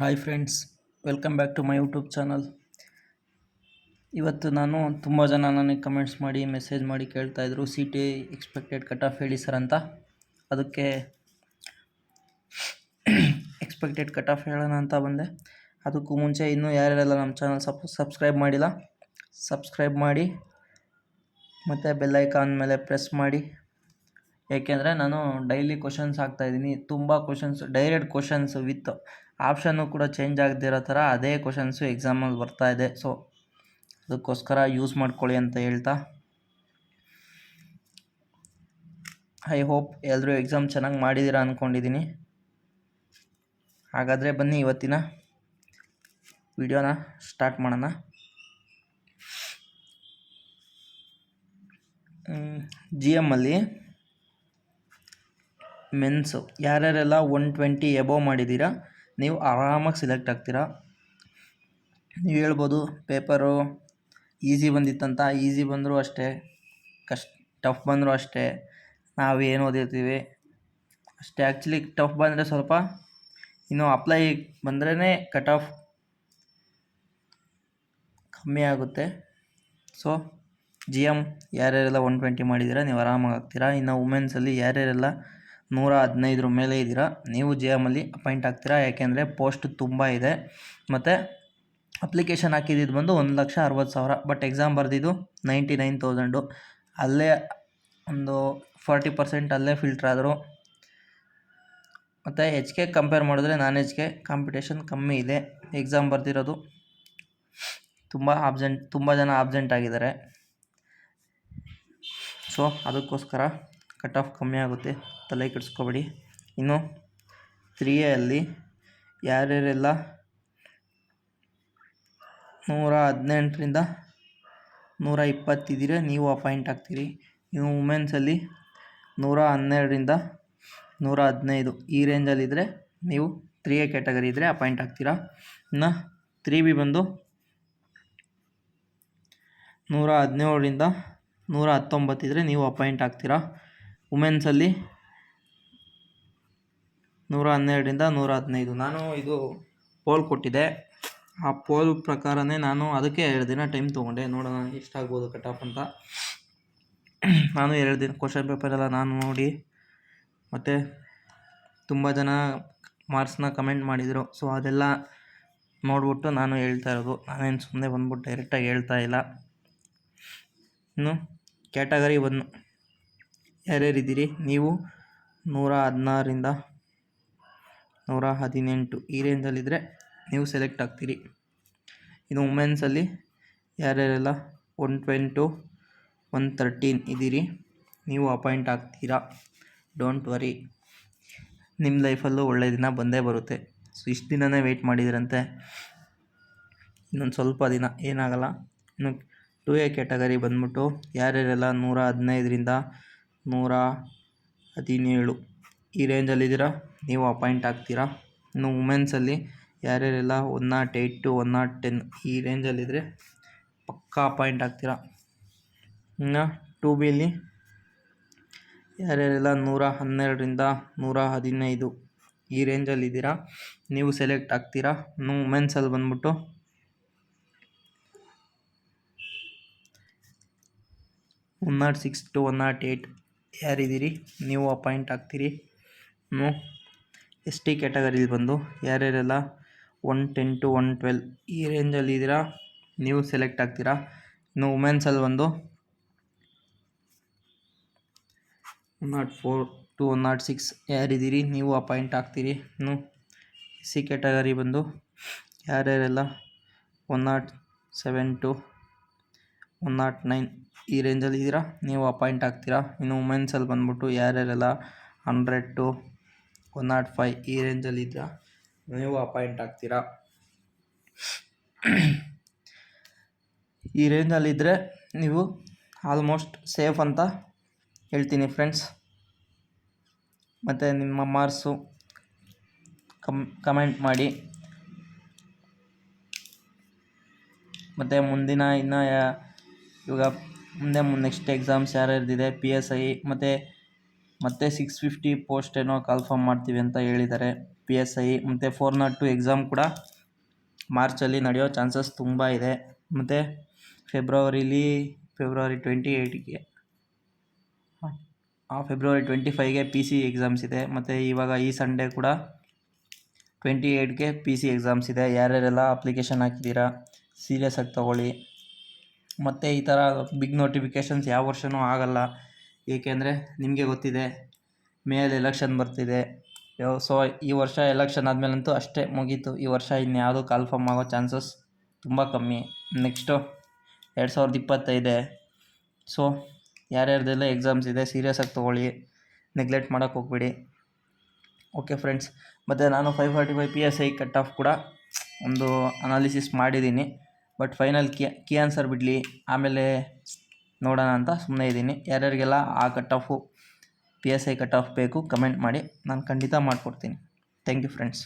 Hi friends, welcome back to my YouTube channel. ಇವತ್ತು ನಾನು ತುಂಬ ಜನ ನನಗೆ ಕಮೆಂಟ್ಸ್ ಮಾಡಿ ಮೆಸೇಜ್ ಮಾಡಿ ಕೇಳ್ತಾಯಿದ್ರು C T expected cut off ಹೇಳಿ ಸರ್ ಅಂತ. ಅದಕ್ಕೆ ಎಕ್ಸ್ಪೆಕ್ಟೆಡ್ ಕಟ್ ಆಫ್ ಹೇಳೋಣ ಅಂತ ಬಂದೆ. ಅದಕ್ಕೂ ಮುಂಚೆ ಇನ್ನೂ ಯಾರ್ಯಾರೆಲ್ಲ ನಮ್ಮ ಚಾನಲ್ ಸಬ್ಸ್ಕ್ರೈಬ್ ಮಾಡಿಲ್ಲ, ಸಬ್ಸ್ಕ್ರೈಬ್ ಮಾಡಿ ಮತ್ತು ಬೆಲ್ಲೈಕಾನ್ ಮೇಲೆ ಪ್ರೆಸ್ ಮಾಡಿ. ಏಕೆಂದರೆ ನಾನು ಡೈಲಿ ಕ್ವಶನ್ಸ್ ಹಾಕ್ತಾಯಿದ್ದೀನಿ. ತುಂಬ questions, direct questions with option ಕೂಡ ಚೇಂಜ್ ಆಗದಿರೋ ಥರ ಅದೇ ಕ್ವಶನ್ಸು ಎಕ್ಸಾಮಲ್ಲಿ ಬರ್ತಾಯಿದೆ. ಸೊ ಅದಕ್ಕೋಸ್ಕರ ಯೂಸ್ ಮಾಡ್ಕೊಳ್ಳಿ ಅಂತ ಹೇಳ್ತಾ, ಐ ಹೋಪ್ ಎಲ್ಲರೂ ಎಕ್ಸಾಮ್ ಚೆನ್ನಾಗಿ ಮಾಡಿದ್ದೀರಾ ಅಂದ್ಕೊಂಡಿದ್ದೀನಿ. ಹಾಗಾದರೆ ಬನ್ನಿ ಇವತ್ತಿನ ವಿಡಿಯೋನ ಸ್ಟಾರ್ಟ್ ಮಾಡೋಣ. ಜಿ ಎಮ್ಮಲ್ಲಿ ಮೆನ್ಸು ಯಾರ್ಯಾರೆಲ್ಲ 120 ಎಬೋವ್ ಮಾಡಿದ್ದೀರಾ ನೀವು ಆರಾಮಾಗಿ ಸೆಲೆಕ್ಟ್ ಆಗ್ತೀರಾ. ನೀವು ಹೇಳ್ಬೋದು ಪೇಪರು ಈಸಿ ಬಂದಿತ್ತಂತ. ಈಸಿ ಬಂದರೂ ಅಷ್ಟೇ, ಟಫ್ ಬಂದರೂ ಅಷ್ಟೇ, ನಾವು ಏನು ಓದಿರ್ತೀವಿ ಅಷ್ಟೇ. ಆ್ಯಕ್ಚುಲಿ ಟಫ್ ಬಂದರೆ ಸ್ವಲ್ಪ ಇನ್ನು ಅಪ್ಲೈ ಬಂದ್ರೇ ಕಟ್ ಆಫ್ ಕಮ್ಮಿ ಆಗುತ್ತೆ. ಸೊ ಜಿ ಎಮ್ ಯಾರ್ಯಾರೆಲ್ಲ 120 ಮಾಡಿದ್ದೀರಾ ನೀವು ಆರಾಮಾಗಿ ಆಗ್ತೀರಾ. ಇನ್ನು ವುಮೆನ್ಸಲ್ಲಿ ಯಾರ್ಯಾರೆಲ್ಲ 115 ಮೇಲೆ ಇದ್ದೀರಾ ನೀವು ಜಿ ಎಮಲ್ಲಿ ಅಪಾಯಿಂಟ್ ಆಗ್ತೀರಾ. ಯಾಕೆಂದರೆ ಪೋಸ್ಟ್ ತುಂಬ ಇದೆ ಮತ್ತು ಅಪ್ಲಿಕೇಶನ್ ಹಾಕಿದ್ದು ಬಂದು 1,60,000. ಬಟ್ ಎಕ್ಸಾಮ್ ಬರೆದಿದ್ದು 99,000. ಅಲ್ಲೇ ಒಂದು 40% ಅಲ್ಲೇ ಫಿಲ್ಟ್ರ್ ಆದರು. ಮತ್ತು ಎಚ್ ಕೆ ಕಂಪೇರ್ ಮಾಡಿದ್ರೆ ನಾನ್ ಎಚ್ ಕೆ ಕಾಂಪಿಟೇಷನ್ ಕಮ್ಮಿ ಇದೆ. ಎಕ್ಸಾಮ್ ಬರೆದಿರೋದು ತುಂಬ ಜನ ಆಬ್ಸೆಂಟ್ ಆಗಿದ್ದಾರೆ. ಸೊ ಅದಕ್ಕೋಸ್ಕರ ಕಟ್ ಆಫ್ ಕಮ್ಮಿ ಆಗುತ್ತೆ, ತಲೆ ಕೆಡಿಸ್ಕೋಬೇಡಿ. ಇನ್ನು 3A ಅಲ್ಲಿ ಯಾರ್ಯಾರೆಲ್ಲ 118ರಿಂದ 120 ಇದ್ದೀರಾ ನೀವು ಅಪಾಯಿಂಟ್ ಆಗ್ತೀರಿ. ಇನ್ನು ವುಮೆನ್ಸಲ್ಲಿ 112ರಿಂದ 115 ಈ ರೇಂಜಲ್ಲಿದ್ದರೆ ನೀವು 3A ಕ್ಯಾಟಗರಿ ಇದ್ದರೆ ಅಪಾಯಿಂಟ್ ಆಗ್ತೀರಾ. ಇನ್ನು 3B ಬಂದು 117ರಿಂದ 119 ಇದ್ದರೆ ನೀವು ಅಪಾಯಿಂಟ್ ಆಗ್ತೀರಾ. ವುಮೆನ್ಸಲ್ಲಿ 112ರಿಂದ 115. ನಾನು ಇದು ಪೋಲ್ ಕೊಟ್ಟಿದ್ದೆ, ಆ ಪೋಲ್ ಪ್ರಕಾರನೇ ನಾನು ಅದಕ್ಕೆ 2 ದಿನ ಟೈಮ್ ತೊಗೊಂಡೆ, ನೋಡೋಣ ಎಷ್ಟಾಗ್ಬೋದು ಕಟ್ ಆಫ್ ಅಂತ. ನಾನು 2 ದಿನ ಕ್ವಶನ್ ಪೇಪರೆಲ್ಲ ನಾನು ನೋಡಿ ಮತ್ತು ತುಂಬ ಜನ ಮಾರ್ಕ್ಸ್ನ ಕಮೆಂಟ್ ಮಾಡಿದರು. ಸೊ ಅದೆಲ್ಲ ನೋಡ್ಬಿಟ್ಟು ನಾನು ಹೇಳ್ತಾ ಇರೋದು, ನಾನೇನು ಸುಮ್ಮನೆ ಬಂದ್ಬಿಟ್ಟು ಡೈರೆಕ್ಟಾಗಿ ಹೇಳ್ತಾ ಇಲ್ಲ. ಇನ್ನು ಕ್ಯಾಟಗರಿ 1 ಯಾರ್ಯಾರಿದ್ದೀರಿ ನೀವು 116ರಿಂದ 118 ಈ ರೇಂಜಲ್ಲಿದ್ದರೆ ನೀವು ಸೆಲೆಕ್ಟ್ ಆಗ್ತೀರಿ. ಇನ್ನು ವುಮೆನ್ಸಲ್ಲಿ ಯಾರ್ಯಾರೆಲ್ಲ 120 113 ಇದ್ದೀರಿ ನೀವು ಅಪಾಯಿಂಟ್ ಆಗ್ತೀರಾ. ಡೋಂಟ್ ವರಿ, ನಿಮ್ಮ ಲೈಫಲ್ಲೂ ಒಳ್ಳೆಯ ದಿನ ಬಂದೇ ಬರುತ್ತೆ. ಸೊ ಇಷ್ಟು ದಿನವೇ ವೆಯ್ಟ್ ಮಾಡಿದ್ರಂತೆ, ಇನ್ನೊಂದು ಸ್ವಲ್ಪ ದಿನ ಏನಾಗಲ್ಲ. ಇನ್ನು 2A ಕ್ಯಾಟಗರಿ ಬಂದ್ಬಿಟ್ಟು ಯಾರ್ಯಾರೆಲ್ಲ 115ರಿಂದ 117 ಈ ರೇಂಜಲ್ಲಿದ್ದೀರಾ ನೀವು ಅಪಾಯಿಂಟ್ ಆಗ್ತೀರಾ. ಇನ್ನು ವುಮೆನ್ಸಲ್ಲಿ ಯಾರ್ಯಾರೆಲ್ಲ 108 to 110 ಈ ರೇಂಜಲ್ಲಿದ್ದರೆ ಪಕ್ಕಾ ಅಪಾಯಿಂಟ್ ಆಗ್ತೀರಾ. ಇನ್ನು 2Bಲಿ ಯಾರ್ಯಾರೆಲ್ಲ 112ರಿಂದ 115 ಈ ರೇಂಜಲ್ಲಿದ್ದೀರಾ ನೀವು ಸೆಲೆಕ್ಟ್ ಆಗ್ತೀರಾ. ಇನ್ನು ವುಮೆನ್ಸಲ್ಲಿ ಬಂದ್ಬಿಟ್ಟು 106 to 108 ಯಾರಿದ್ದೀರಿ ನೀವು ಅಪಾಯಿಂಟ್ ಆಗ್ತೀರಿ. ಇನ್ನು ST ಕ್ಯಾಟಗರಿಲಿ ಬಂದು ಯಾರ್ಯಾರೆಲ್ಲ 110 to 112 ಈ ರೇಂಜಲ್ಲಿದ್ದೀರಾ ನೀವು ಸೆಲೆಕ್ಟ್ ಆಗ್ತೀರಾ. ಇನ್ನು ವುಮೆನ್ಸಲ್ಲಿ ಬಂದು 104 to 106 ಯಾರಿದ್ದೀರಿ ನೀವು ಅಪಾಯಿಂಟ್ ಆಗ್ತೀರಿ. ಇನ್ನು SC ಕ್ಯಾಟಗರಿ ಬಂದು ಯಾರ್ಯಾರೆಲ್ಲ 107 to 109 ಈ ರೇಂಜಲ್ಲಿದ್ದೀರಾ ನೀವು ಅಪಾಯಿಂಟ್ ಆಗ್ತೀರಾ. ಇನ್ನು ವುಮೆನ್ಸಲ್ಲಿ ಬಂದ್ಬಿಟ್ಟು ಯಾರ್ಯಾರೆಲ್ಲ 100 to 105 ಈ ರೇಂಜಲ್ಲಿದ್ದೀರಾ ನೀವು ಅಪಾಯಿಂಟ್ ಆಗ್ತೀರಾ. ಈ ರೇಂಜಲ್ಲಿದ್ದರೆ ನೀವು ಆಲ್ಮೋಸ್ಟ್ ಸೇಫ್ ಅಂತ ಹೇಳ್ತೀನಿ ಫ್ರೆಂಡ್ಸ್. ಮತ್ತು ನಿಮ್ಮ ಮಾರ್ಕ್ಸು ಕಮೆಂಟ್ ಮಾಡಿ. ಮತ್ತು ಮುಂದಿನ ಇನ್ನು ಇವಾಗ ಮುಂದೆ ನೆಕ್ಸ್ಟ್ ಎಕ್ಸಾಮ್ಸ್ ಯಾರ್ಯಾರ್ದಿದೆ PSI ಮತ್ತು 650 ಪೋಸ್ಟ್ ಏನೋ ಕಾಲ್ಫಾರ್ಮ್ ಮಾಡ್ತೀವಿ ಅಂತ ಹೇಳಿದ್ದಾರೆ. PSI ಮತ್ತು 402 ಎಕ್ಸಾಮ್ ಕೂಡ ಮಾರ್ಚಲ್ಲಿ ನಡೆಯೋ ಚಾನ್ಸಸ್ ತುಂಬ ಇದೆ. ಮತ್ತು ಫೆಬ್ರವರಿ 28ಗೆ ಫೆಬ್ರವರಿ 25ಗೆ PC ಎಕ್ಸಾಮ್ಸ್ ಇದೆ. ಮತ್ತು ಇವಾಗ ಈ ಸಂಡೇ ಕೂಡ 28ಗೆ PC ಎಕ್ಸಾಮ್ಸ್ ಇದೆ. ಯಾರ್ಯಾರೆಲ್ಲ ಅಪ್ಲಿಕೇಶನ್ ಹಾಕಿದ್ದೀರಾ ಸೀರಿಯಸ್ ಆಗಿ ತೊಗೊಳ್ಳಿ. ಮತ್ತು ಈ ಥರ ಬಿಗ್ ನೋಟಿಫಿಕೇಷನ್ಸ್ ಯಾವ ವರ್ಷವೂ ಆಗಲ್ಲ, ಏಕೆಂದರೆ ನಿಮಗೆ ಗೊತ್ತಿದೆ ಮೇಯಲ್ಲಿ ಎಲೆಕ್ಷನ್ ಬರ್ತಿದೆ. ಸೊ ಈ ವರ್ಷ ಎಲೆಕ್ಷನ್ ಆದಮೇಲಂತೂ ಅಷ್ಟೇ ಮುಗೀತು. ಈ ವರ್ಷ ಇನ್ಯಾವುದು ಕಾಲ್ಫಾರ್ಮ್ ಆಗೋ ಚಾನ್ಸಸ್ ತುಂಬ ಕಮ್ಮಿ. ನೆಕ್ಸ್ಟು 2025. ಸೊ ಯಾರ್ಯಾರ್ದೆಲ್ಲ ಎಕ್ಸಾಮ್ಸ್ ಇದೆ ಸೀರಿಯಸ್ ಆಗಿ ತೊಗೊಳ್ಳಿ, ನೆಗ್ಲೆಕ್ಟ್ ಮಾಡೋಕ್ಕೆ ಹೋಗ್ಬೇಡಿ. ಓಕೆ ಫ್ರೆಂಡ್ಸ್, ಮತ್ತು ನಾನು 545 PSI ಕಟ್ ಆಫ್ ಕೂಡ ಒಂದು ಅನಾಲಿಸಿಸ್ ಮಾಡಿದ್ದೀನಿ. ಬಟ್ ಫೈನಲ್ ಕೀ ಆನ್ಸರ್ ಬಿಡಲಿ, ಆಮೇಲೆ ನೋಡೋಣ ಅಂತ ಸುಮ್ಮನೆ ಇದ್ದೀನಿ. ಯಾರ್ಯಾರಿಗೆಲ್ಲ ಆ cut off PSI cut off ಬೇಕು ಕಮೆಂಟ್ ಮಾಡಿ, ನಾನು ಖಂಡಿತ ಮಾಡಿಕೊಡ್ತೀನಿ. Thank you friends.